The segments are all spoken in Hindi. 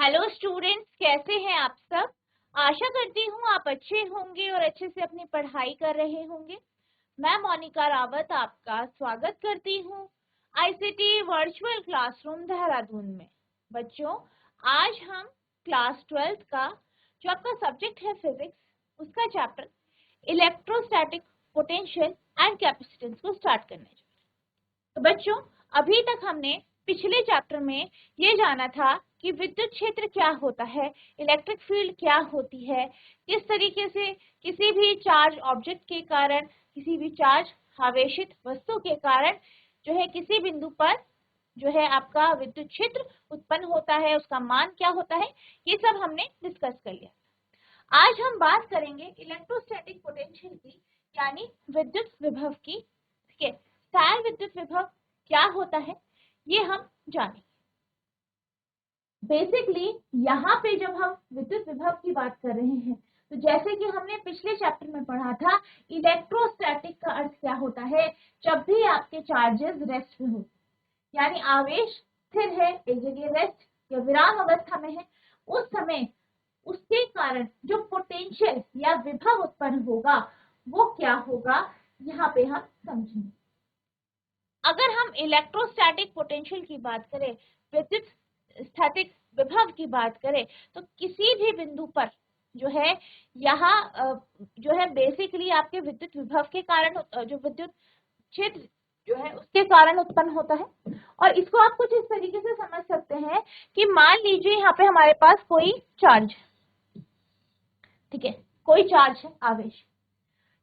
हेलो स्टूडेंट्स, कैसे हैं आप सब। आशा करती हूँ आप अच्छे होंगे और अच्छे से अपनी पढ़ाई कर रहे होंगे। मैं मोनिका रावत आपका स्वागत करती हूँ आईसीटी वर्चुअल क्लासरूम देहरादून में। बच्चों, आज हम क्लास 12th का जो आपका सब्जेक्ट है फिजिक्स, उसका chapter electrostatic potential and capacitance को स्टार्ट करने जा रहे हैं। तो बच्चों, अभी तक हमने पिछले चैप्टर में ये जाना था कि विद्युत क्षेत्र क्या होता है, इलेक्ट्रिक फील्ड क्या होती है, किस तरीके से किसी भी चार्ज ऑब्जेक्ट के कारण, किसी भी चार्ज आवेशित वस्तु के कारण जो है किसी बिंदु पर जो है आपका विद्युत क्षेत्र उत्पन्न होता है, उसका मान क्या होता है, ये सब हमने डिस्कस कर लिया। आज हम बात करेंगे इलेक्ट्रोस्टैटिक पोटेंशियल की, यानी विद्युत विभव की। ठीक है, स्थायी विद्युत विभव क्या होता है ये हम जानेंगे। बेसिकली यहाँ पे जब हम विद्युत विभव की बात कर रहे हैं, तो जैसे कि हमने पिछले चैप्टर में पढ़ा था, इलेक्ट्रोस्टैटिक का अर्थ क्या होता है। जब भी आपके चार्जेस रेस्ट में हो, यानी आवेश स्थिर है, एक जगह रेस्ट या विराम अवस्था में है, उस समय उसके कारण जो पोटेंशियल या विभव उत्पन्न होगा वो क्या होगा, यहाँ पे हम समझेंगे। अगर हम इलेक्ट्रोस्टैटिक पोटेंशियल की बात करें, विद्युत स्थैतिक विभव की बात करें, तो किसी भी बिंदु पर जो है यहाँ जो है बेसिकली आपके विद्युत विभव के कारण जो विद्युत क्षेत्र जो है उसके कारण उत्पन्न होता है। और इसको आप कुछ इस तरीके से समझ सकते हैं कि मान लीजिए यहाँ पे हमारे पास कोई चार्ज, ठीक है, कोई चार्ज है, आवेश,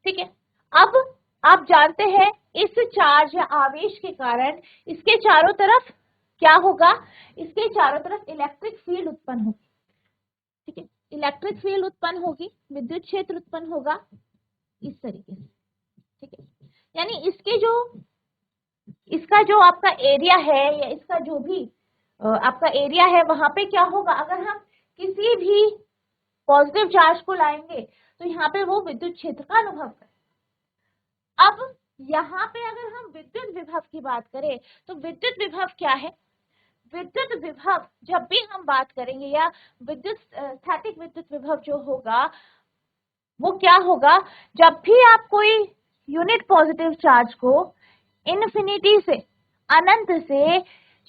ठीक है। अब आप जानते हैं इस चार्ज या आवेश के कारण इसके चारों तरफ क्या होगा, इसके चारों तरफ इलेक्ट्रिक फील्ड उत्पन्न होगी। ठीक है, इलेक्ट्रिक फील्ड उत्पन्न होगी, विद्युत क्षेत्र उत्पन्न होगा इस तरीके से। ठीक है, यानी इसका जो आपका एरिया है या इसका जो भी आपका एरिया है, वहां पे क्या होगा, अगर हम किसी भी पॉजिटिव चार्ज को लाएंगे तो यहाँ पे वो विद्युत क्षेत्र का अनुभव करें। अब यहाँ पे अगर हम विद्युत विभव की बात करें, तो विद्युत विभव क्या है। विद्युत विभव जब भी हम बात करेंगे, या विद्युत स्थैतिक विद्युत विभव जो होगा वो क्या होगा, जब भी आप कोई यूनिट पॉजिटिव चार्ज को इन्फिनिटी से, अनंत से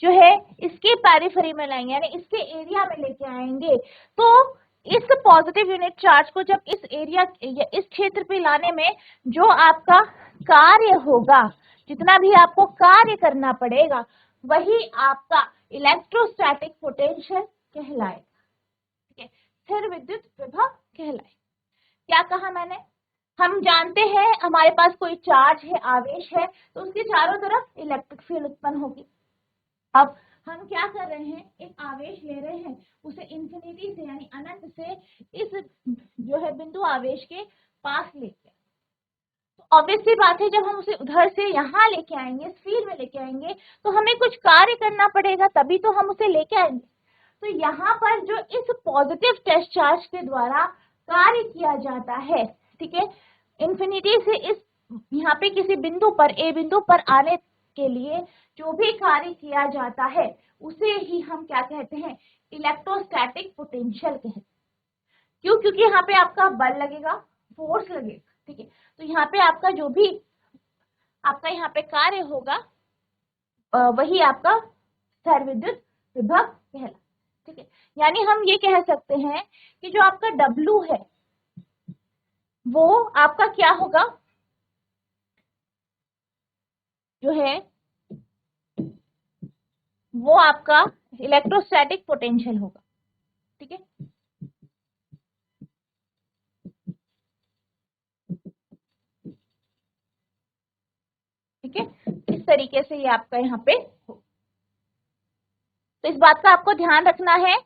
जो है इसके पेरिफेरी में लाएंगे, यानी इसके एरिया में लेके आएंगे, तो इस पॉजिटिव यूनिट चार्ज को जब इस एरिया या इस क्षेत्र पे लाने में जो आपका कार्य होगा, जितना भी आपको कार्य करना पड़ेगा, वही आपका इलेक्ट्रोस्टैटिक पोटेंशियल कहलाएगा। ठीक है, स्थिर विद्युत विभव कहलाएगा। क्या कहा मैंने, हम जानते हैं हमारे पास कोई चार्ज है, आवेश है, तो उसके चारों तरफ इलेक्ट्रिक फील्ड उत्पन्न होगी। अब हम क्या कर रहे हैं, एक आवेश ले रहे हैं, उसे इंफिनिटी से यानी अनंत से इस जो है बिंदु आवेश के पास लेके, तो ऑब्वियस सी बात है जब हम उसे उधर से यहाँ लेके आएंगे, स्फीयर में लेके आएंगे, तो हमें कुछ कार्य करना पड़ेगा, तभी तो हम उसे लेके आएंगे। तो यहाँ पर जो इस पॉजिटिव टेस्ट चार्ज के द्वारा कार्य किया जाता है, ठीक है, इंफिनिटी से इस यहाँ पे किसी बिंदु पर, ए बिंदु पर आने के लिए जो भी कार्य किया जाता है उसे ही हम क्या कहते हैं, इलेक्ट्रोस्टैटिक पोटेंशियल कहते हैं। क्यों, क्योंकि यहाँ पे आपका बल लगेगा, फोर्स लगेगा। ठीक है, तो यहाँ पे आपका जो भी आपका यहाँ पे कार्य होगा वही आपका स्थिर विद्युत विभव कहलाता है। ठीक है, यानी हम ये कह सकते हैं कि जो आपका W है वो आपका क्या होगा, जो है वो आपका इलेक्ट्रोस्टैटिक पोटेंशियल होगा। ठीक है, ठीक है, इस तरीके से ये आपका यहाँ पे हो। तो इस बात का आपको ध्यान रखना है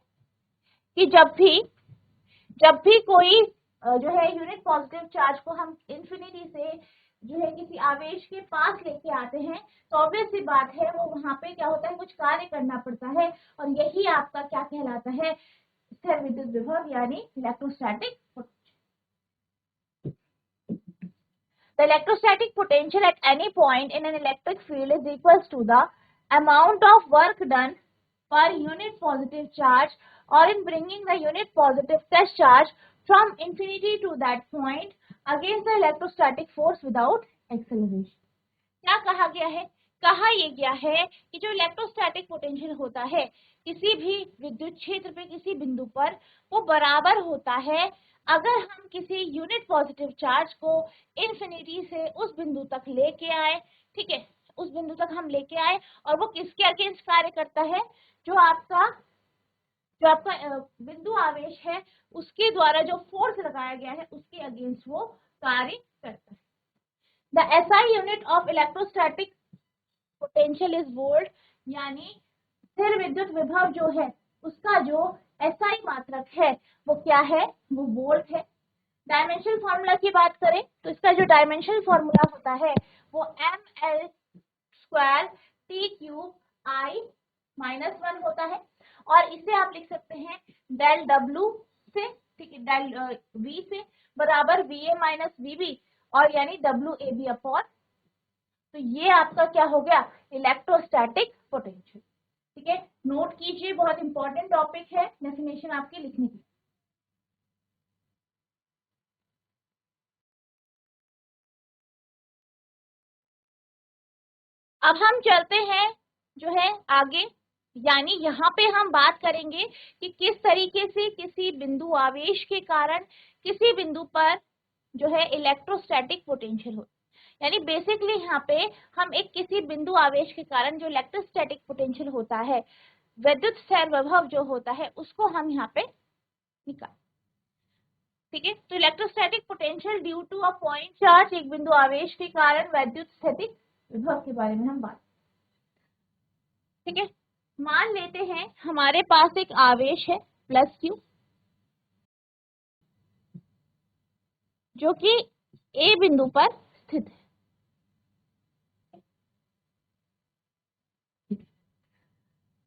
कि जब भी कोई जो है यूनिट पॉजिटिव चार्ज को हम इंफिनिटी से जो है किसी आवेश के पास लेके आते हैं, तो ऑब्वियस सी बात है वो वहां पे क्या होता है, कुछ कार्य करना पड़ता है, और यही आपका क्या कहलाता है, स्थिर विद्युत विभव यानी electrostatic potential. The electrostatic potential at any point in an electric field is equals to the amount of work done per unit positive charge or in bringing the unit positive test charge from infinity to that point against the electrostatic force without acceleration. क्या कहा गया है? कहा यह गया है कि जो इलेक्ट्रोस्टैटिक पोटेंशियल होता है किसी भी विद्युत क्षेत्र पे किसी बिंदु पर वो बराबर होता है अगर हम किसी यूनिट पॉजिटिव चार्ज को इन्फिनिटी से उस बिंदु तक लेके आए, ठीक है, उस बिंदु तक हम लेके आए और वो किसके अगेंस्ट कार्य करता है? जो आपका बिंदु आवेश है उसके द्वारा जो फोर्स लगाया गया है उसके अगेंस्ट वो कार्य करता है. The SI unit of electrostatic potential is volt, यानी स्थिर विद्युत विभव जो है उसका जो एसआई मात्रक है वो क्या है? वो वोल्ट है. डायमेंशनल फॉर्मूला की बात करें तो इसका जो डायमेंशनल फॉर्मूला होता है वो ml स्क्वायर टी क्यूब आई -1 होता है और इसे आप लिख सकते हैं डेल डब्ल्यू से, ठीक है, डेल वी से बराबर V A minus V B और यानी डब्ल्यू ए बी अपॉन. तो ये आपका क्या हो गया? Electrostatic potential. ठीक है, नोट कीजिए, बहुत इंपॉर्टेंट टॉपिक है डेफिनेशन आपके लिखने की. अब हम चलते हैं जो है आगे, यानी यहाँ पे हम बात करेंगे कि किस तरीके से किसी बिंदु आवेश के कारण किसी बिंदु पर जो है इलेक्ट्रोस्टैटिक पोटेंशियल हो. यानी बेसिकली यहाँ पे हम एक किसी बिंदु आवेश के कारण जो इलेक्ट्रोस्टैटिक पोटेंशियल होता है, विद्युत स्थिर विभव जो होता है, उसको हम यहाँ पे निकाल. ठीक है, तो electrostatic potential due to a point charge, एक बिंदु आवेश के कारण विद्युत स्थितिक विभव के बारे में हम बात. ठीक है, मान लेते हैं हमारे पास एक आवेश है प्लस क्यू जो कि ए बिंदु पर स्थित है.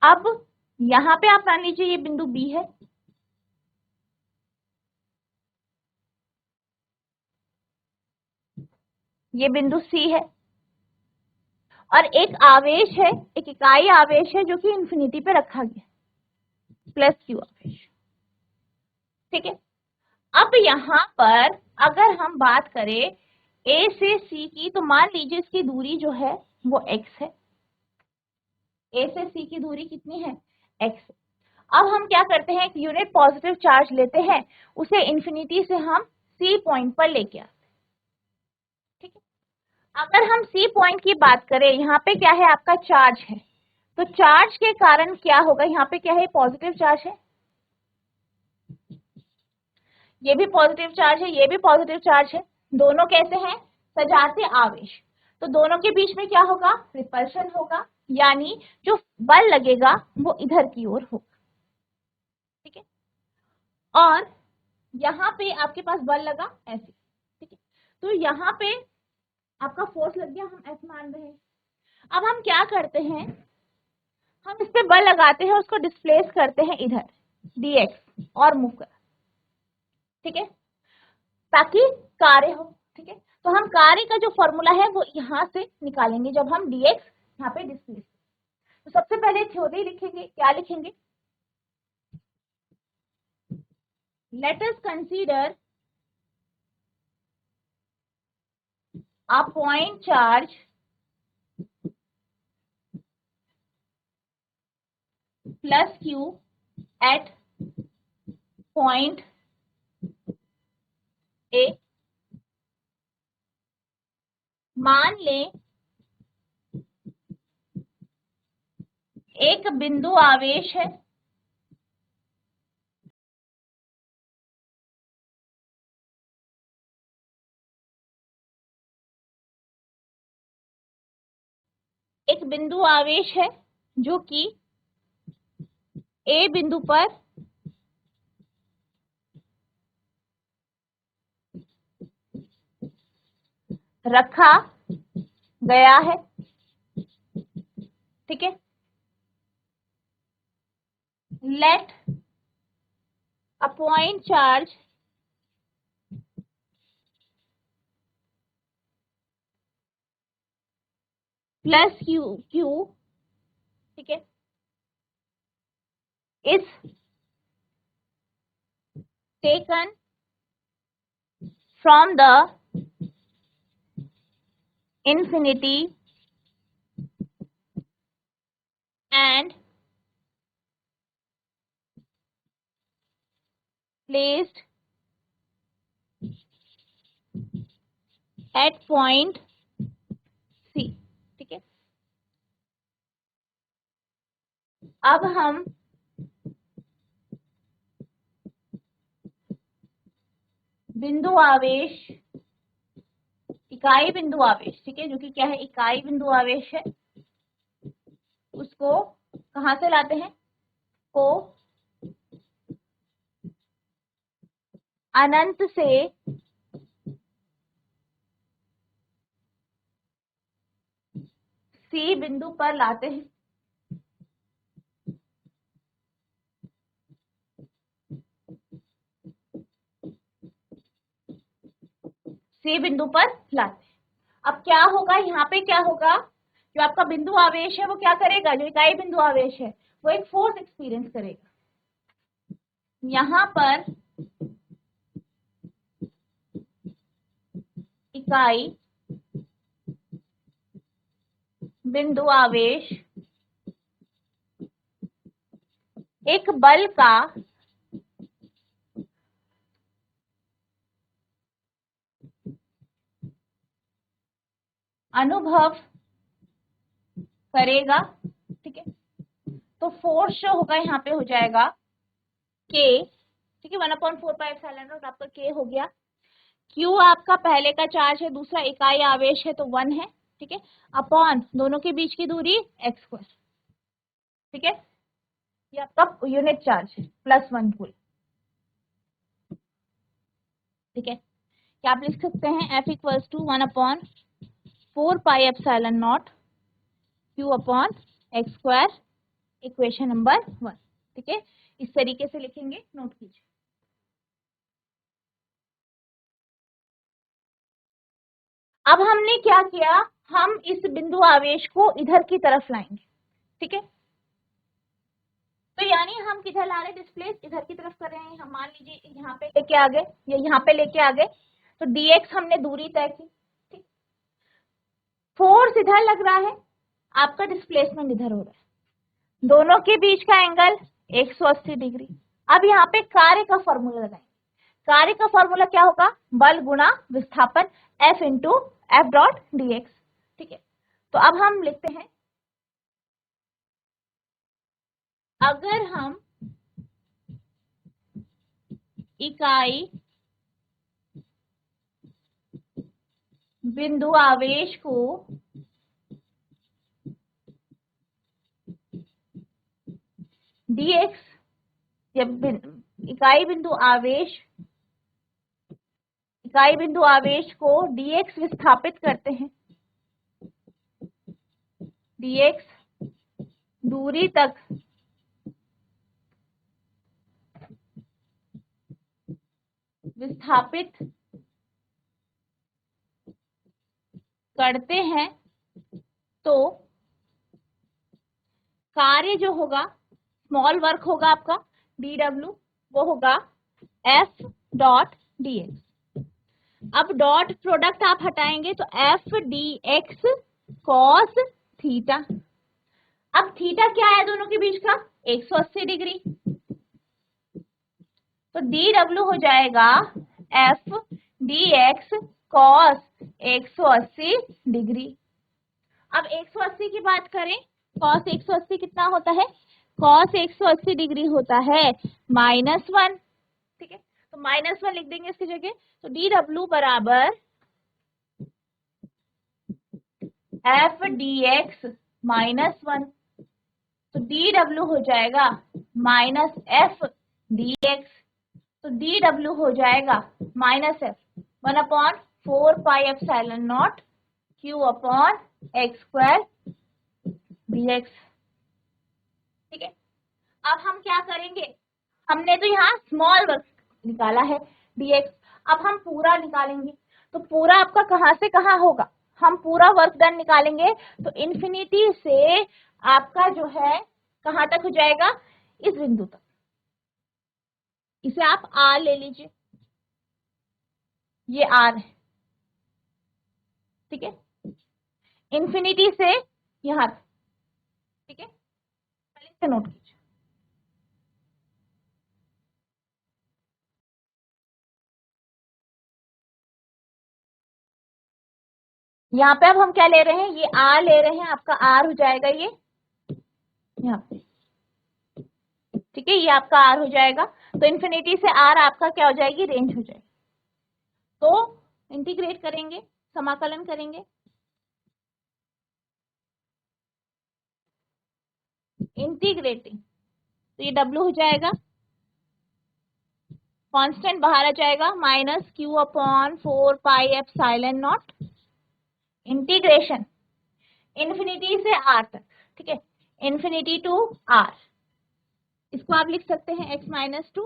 अब यहाँ पे आप मान लीजिए ये बिंदु बी है, ये बिंदु सी है और एक आवेश है, एक इकाई आवेश है जो कि इंफिनिटी पे रखा गया प्लस क्यू आवेश. ठीक है, अब यहाँ पर अगर हम बात करें ए से सी की तो मान लीजिए इसकी दूरी जो है वो x है. ए से सी की दूरी कितनी है? x. अब हम क्या करते हैं, एक यूनिट पॉजिटिव चार्ज लेते हैं, उसे इंफिनिटी से हम सी पॉइंट पर लेके आते हैं. ठीक है, अगर हम सी पॉइंट की बात करें, यहाँ पे क्या है? आपका चार्ज है. तो चार्ज के कारण क्या होगा? यहाँ पे क्या है? पॉजिटिव चार्ज है, ये भी पॉजिटिव चार्ज है, ये भी पॉजिटिव चार्ज है. दोनों कैसे हैं? सजातीय आवेश. तो दोनों के बीच में क्या होगा? रिपल्शन होगा, यानी जो बल लगेगा वो इधर की ओर होगा. ठीक है, और यहाँ पे आपके पास बल लगा ऐसे. ठीक है, तो यहाँ पे आपका फोर्स लग गया, हम ऐसे मान रहे हैं. अब हम क्या करते हैं, हम इस पे बल लगाते हैं, उसको डिस्प्लेस करते हैं इधर dx और मूव कर. ठीक है, ताकि कार्य हो. ठीक है, तो हम कार्य का जो फॉर्मूला है वो यहाँ से निकालेंगे जब हम dx यहाँ पे डिस्प्लेस. तो सबसे पहले थ्योरी लिखेंगे. क्या लिखेंगे? Let us consider a point charge plus q at point A. मान लें एक बिंदु आवेश है, एक बिंदु आवेश है जो कि ए बिंदु पर रखा गया है. ठीक है, let a point charge plus Q. ठीक है, is taken from the infinity and placed at point C। ठीक है, अब हम बिंदु आवेश, इकाई बिंदु आवेश, ठीक है, जो कि क्या है, इकाई बिंदु आवेश है, उसको कहां से लाते हैं, को अनंत से सी बिंदु पर लाते हैं। सी बिंदु पर लाते हैं। अब क्या होगा, यहाँ पे क्या होगा, जो आपका बिंदु आवेश है वो क्या करेगा, जो इकाई बिंदु आवेश है वो एक फोर्स एक्सपीरियंस करेगा। यहाँ पर इकाई बिंदु आवेश एक बल का अनुभव करेगा। ठीक है, तो फोर्स जो होगा यहाँ पे हो जाएगा के, ठीक है, 1/4πε0 आपका के हो गया। क्यू आपका पहले का चार्ज है, दूसरा इकाई आवेश है तो 1 है। ठीक है, अपॉन दोनों के बीच की दूरी x²। ठीक है, ये आपका यूनिट चार्ज है, +1 कूल। ठीक है, क्या आप लिख सकते हैं, F = 1/4πε0 Q/x², इक्वेशन नंबर 1। ठीक है, इस तरीके से लिखेंगे, नोट कीजिए। अब हमने क्या किया, हम इस बिंदु आवेश को इधर की तरफ लाएंगे। ठीक है, तो यानी हम किधर ला रहे, डिस्प्लेस इधर की तरफ कर रहे हैं। हम मान लीजिए यहाँ पे लेके आ गए या यहाँ पे लेके आ गए, तो dx हमने दूरी तय की। ठीक, फोर्स इधर लग रहा है, आपका डिस्प्लेसमेंट इधर हो रहा है, दोनों के बीच का एंगल 180 डिग्री। अब यहाँ पे कार्य का फॉर्मूला लगाएंगे। कार्य का फॉर्मूला क्या होगा, बल गुणा विस्थापन, F × F.dx। ठीक है, तो अब हम लिखते हैं, अगर हम इकाई बिंदु आवेश को dx, जब इकाई बिंदु आवेश को dx विस्थापित करते हैं, dx दूरी तक विस्थापित करते हैं, तो कार्य जो होगा, स्मॉल वर्क होगा आपका dw, वो होगा F.dx। अब डॉट प्रोडक्ट आप हटाएंगे तो F/dx cos थीटा। अब थीटा क्या है दोनों के बीच का, 180 डिग्री, तो dw हो जाएगा F/dx cos 180 डिग्री। अब 180 की बात करें, cos 180 कितना होता है, cos 180 डिग्री होता है -1। ठीक है, तो -1 लिख देंगे इसकी जगह, तो dw बराबर F/dx -1, तो dw हो जाएगा -F/dx, तो dw हो जाएगा -F 1/4πε0 Q/x² dx। ठीक है, अब हम क्या करेंगे, हमने तो यहाँ स्मॉल वर्क निकाला है dx, अब हम पूरा निकालेंगे। तो पूरा आपका कहाँ से कहाँ होगा, हम पूरा वर्क डन निकालेंगे तो इन्फिनिटी से आपका जो है कहाँ तक हो जाएगा, इस बिंदु तक, इसे आप आर ले लीजिए, ये आर है, ठीक है, इंफिनिटी से यहां तक, ठीक है, पहले इसे नोट कीजिए। यहाँ पे अब हम क्या ले रहे हैं, ये आर ले रहे हैं, आपका आर हो जाएगा ये यहाँ पे, ठीक है, ये आपका आर हो जाएगा। तो इन्फिनिटी से आर आपका क्या हो जाएगी, रेंज हो जाएगी। तो इंटीग्रेट करेंगे, समाकलन करेंगे, इंटीग्रेटिंग, तो ये W हो जाएगा, कांस्टेंट बाहर आ जाएगा, minus Q upon 4 pi epsilon not, integration infinity से आर तक, ठीक है, इन्फिनिटी टू आर, इसको आप लिख सकते हैं x minus to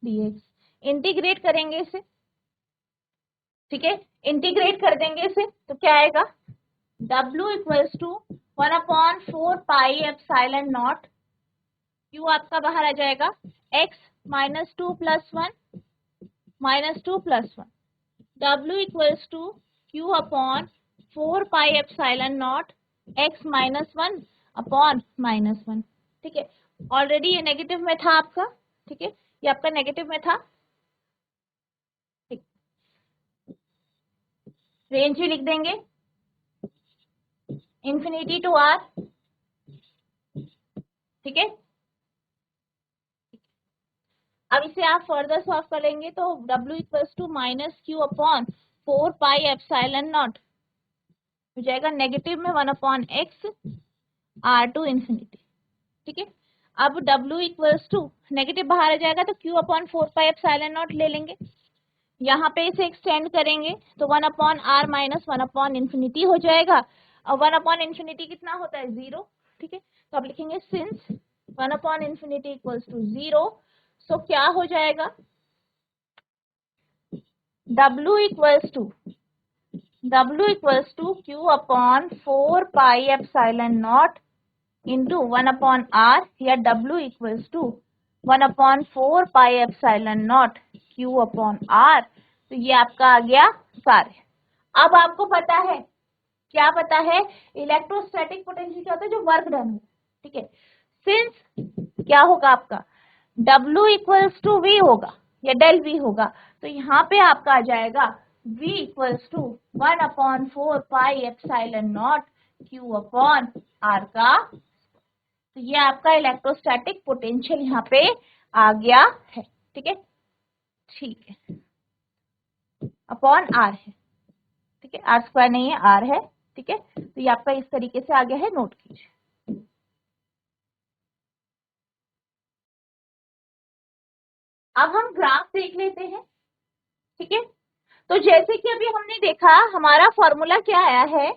dx, integrate करेंगे इसे, ठीक है, इंटीग्रेट कर देंगे इसे, तो क्या आएगा, W equals to 1 upon 4 pi epsilon naught, Q आपका बाहर आ जाएगा, x minus two plus one, W equals to Q upon 4 pi epsilon naught x minus one upon minus one, ठीक है, ऑलरेडी ये नेगेटिव में था आपका, ठीक है, ये आपका नेगेटिव में था, ठीक, रेंज भी लिख देंगे, इंफिनिटी टू आर, ठीक है। अब इसे आप फर्दर सॉल्व करेंगे तो W equals to minus Q upon 4 pi epsilon naught हो जाएगा, नेगेटिव में 1 upon x r to infinity, ठीक है। अब W इक्वल्स टू नेगेटिव बाहर आ जाएगा तो Q upon 4 pi epsilon naught ले लेंगे, यहाँ पे इसे एक्सटेंड करेंगे तो 1 upon r minus 1 upon infinity हो जाएगा, और 1 अपॉन इंफिनिटी कितना होता है, 0, ठीक है, तो आप लिखेंगे since 1 upon infinity equals to 0, so क्या हो जाएगा, W equals to Q upon 4 pi epsilon naught into 1 upon r, या W equals to 1 upon 4 pi epsilon naught Q upon r, तो ये आपका आ गया कार्य। अब आपको पता है, क्या पता है, इलेक्ट्रोस्टैटिक पोटेंशियल क्या होता है, जो वर्क डन है, ठीक है, सिंस क्या होगा आपका, W इक्वल्स टू V होगा या डेल V होगा, तो यहाँ पे आपका आ जाएगा V equals to 1 upon 4 pi epsilon naught Q upon R का, तो ये आपका इलेक्ट्रोस्टैटिक पोटेंशियल यहाँ पे आ गया है, ठीक है, ठीक है, अपॉन R है, ठीक है, R स्क्वायर नहीं है, R है, ठीक है, तो ये आपका इस तरीके से आ गया है, नोट कीजिए। अब हम ग्राफ देख लेते हैं, ठीक है, तो जैसे कि अभी हमने देखा, हमारा फॉर्मूला क्या आया है,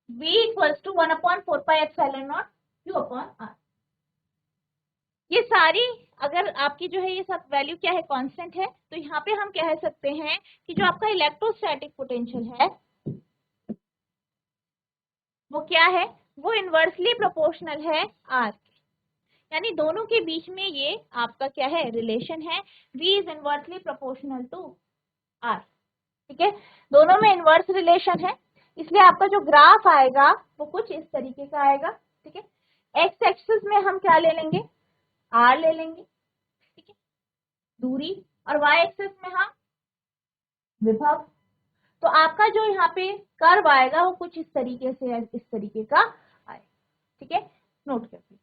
V equals to 1 upon 4 pi epsilon naught Q upon R, ये सारी अगर आपकी जो है ये सब वैल्यू क्या है, कांस्टेंट है, तो यहाँ पे हम कह सकते हैं कि जो आपका इलेक्ट्रोस्टैटिक पोटेंशियल है वो क्या है, वो इनवर्सली प्रोपोर्शनल है R के, यानी दोनों के बीच में ये आपका क्या है, रिलेशन है, V is inversely proportional to R, ठीक है, दोनों में इनवर्स रिलेशन है, इसलिए आपका जो ग्राफ आएगा वो कुछ इस तरीके का आएगा, ठीक है, एक्स एक्सिस में हम क्या ले लेंगे, R ले लेंगे, ठीक है, दूरी, और वाई एक्सिस में हम विभव, तो आपका जो यहाँ पे कर्व आएगा वो कुछ इस तरीके से, इस तरीके का आए, ठीक है, नोट कर लीजिए।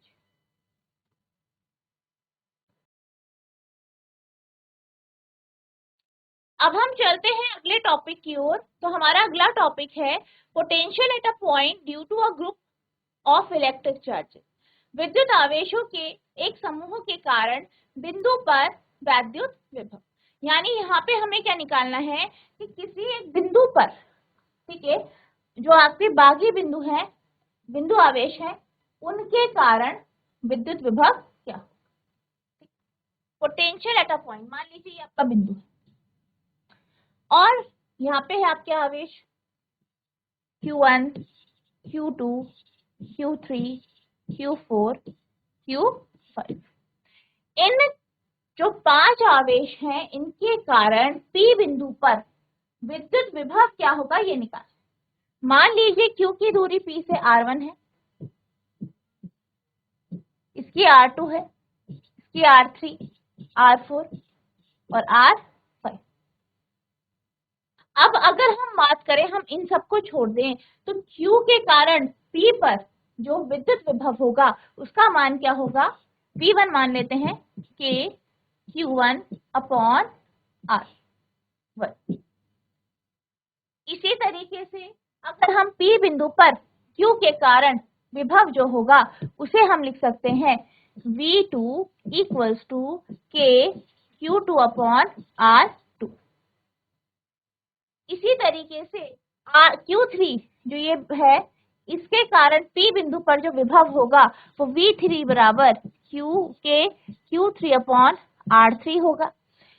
अब हम चलते हैं अगले टॉपिक की ओर, तो हमारा अगला टॉपिक है potential at a point due to a group of electric charges, विद्युत आवेशों के एक समूह के कारण बिंदु पर वैद्युत विभव, यानी यहाँ पे हमें क्या निकालना है कि किसी एक बिंदु पर, ठीक है, जो आपके बागी बिंदु है, बिंदु आवेश है, उनके कारण विद्युत विभव क्या, पोटेंशियल एट अ पॉइंट, मान लीजिए ये आपका बिंदु है और यहाँ पे है आपके आवेश Q1, Q2, Q3, Q4, Q5। इन जो 5 आवेश हैं इनके कारण P बिंदु पर विद्युत विभव क्या होगा ये निकाल। मान लीजिए Q की दूरी P से R1 है, इसकी R2 है, इसकी R3, R4 और R5। अब अगर हम बात करें, हम इन सबको छोड़ दें तो Q के कारण P पर जो विद्युत विभव होगा उसका मान क्या होगा, V1 मान लेते हैं K Q1 अपॉन R1। इसी तरीके से अगर हम P बिंदु पर Q के कारण विभव जो होगा उसे हम लिख सकते हैं V2 equals to K Q2 upon R2। इसी तरीके से Q3 जो ये है इसके कारण P बिंदु पर जो विभव होगा वो V3 बराबर K Q3 अपॉन R3 होगा।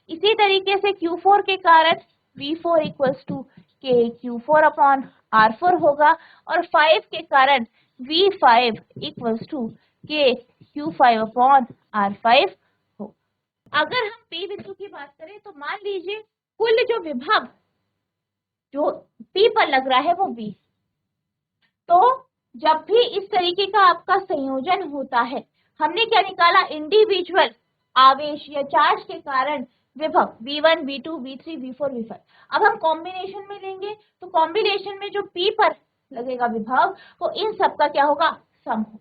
इसी तरीके से Q4 के कारण V4 equals to K Q4 upon R4 होगा और 5 के कारण V5 equals to K Q5 upon R5 हो। अगर हम P बिंदु की बात करें तो मान लीजिए कुल जो विभव जो P पर लग रहा है वो V। तो जब भी इस तरीके का आपका संयोजन होता है, हमने क्या निकाला, इंडिविजुअल आवेश या चार्ज के कारण विभव V1 V2 V3 V4 V5। अब हम कॉम्बिनेशन में लेंगे तो कॉम्बिनेशन में जो P पर लगेगा विभव वो इन सब का क्या होगा, सम हो।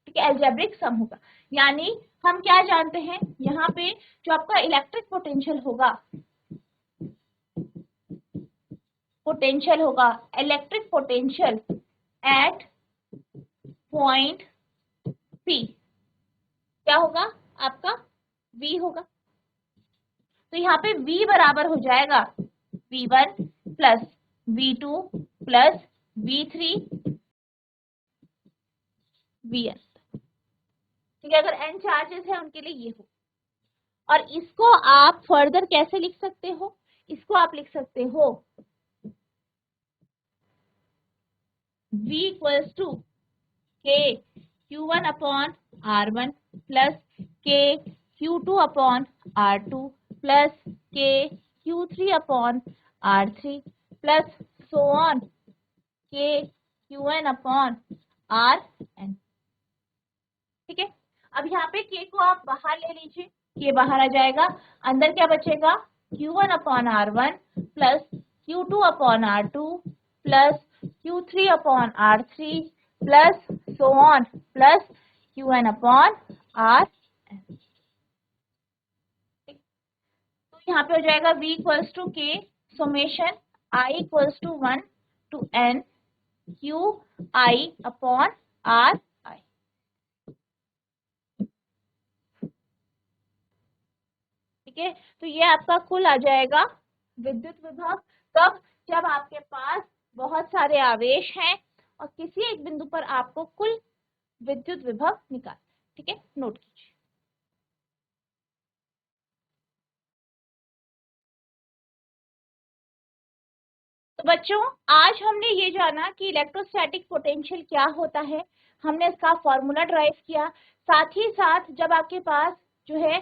ठीक है, अलजेब्रिक सम होगा। यानी हम क्या जानते हैं, यहाँ पे जो आपका इलेक्ट्रिक पोटेंशियल होगा electric potential at point P क्या होगा आपका, V होगा। तो यहाँ पे V बराबर हो जाएगा V1 plus V2 plus V3 Vn। ठीक है, अगर n चार्जेस है उनके लिए ये हो। और इसको आप फर्दर कैसे लिख सकते हो, इसको आप लिख सकते हो V equals to K Q1 upon R1 plus K Q2 upon R2 plus K Q3 upon R3 plus so on K Qn upon Rn। ठीक है, अब यहाँ पे K को आप बाहर ले लीजिए, K बाहर आ जाएगा, अंदर क्या बचेगा Q1 upon R1 plus Q2 upon R2 plus Q3 upon R3 plus so on plus Qn upon Rn। तो यहाँ पे हो जाएगा V equals to K summation I equals to 1 to N Q I upon R I। ठीक है, तो ये आपका कुल आ जाएगा विद्युत विभव। तब जब आपके पास बहुत सारे आवेश हैं और किसी एक बिंदु पर आपको कुल विद्युत विभव निकाल। ठीक है, नोट कीजिए। तो बच्चों आज हमने ये जाना कि इलेक्ट्रोस्टैटिक पोटेंशियल क्या होता है, हमने इसका फॉर्मूला ड्राइव किया। साथ ही साथ जब आपके पास जो है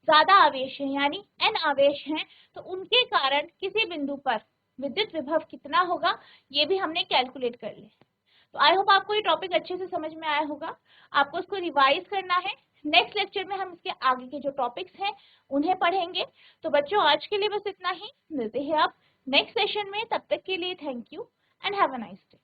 ज्यादा आवेश है यानी n आवेश हैं तो उनके कारण किसी बिंदु पर विद्युत विभव कितना होगा ये भी हमने कैलकुलेट कर लिया। तो आई होप आपको ये टॉपिक अच्छे से समझ में आया होगा। आपको इसको रिवाइज करना है, नेक्स्ट लेक्चर में हम इसके आगे के जो टॉपिक्स हैं उन्हें पढ़ेंगे। तो बच्चों आज के लिए बस इतना ही, मिलते हैं आप नेक्स्ट सेशन में। तब तक के लिए thank you and have a nice day.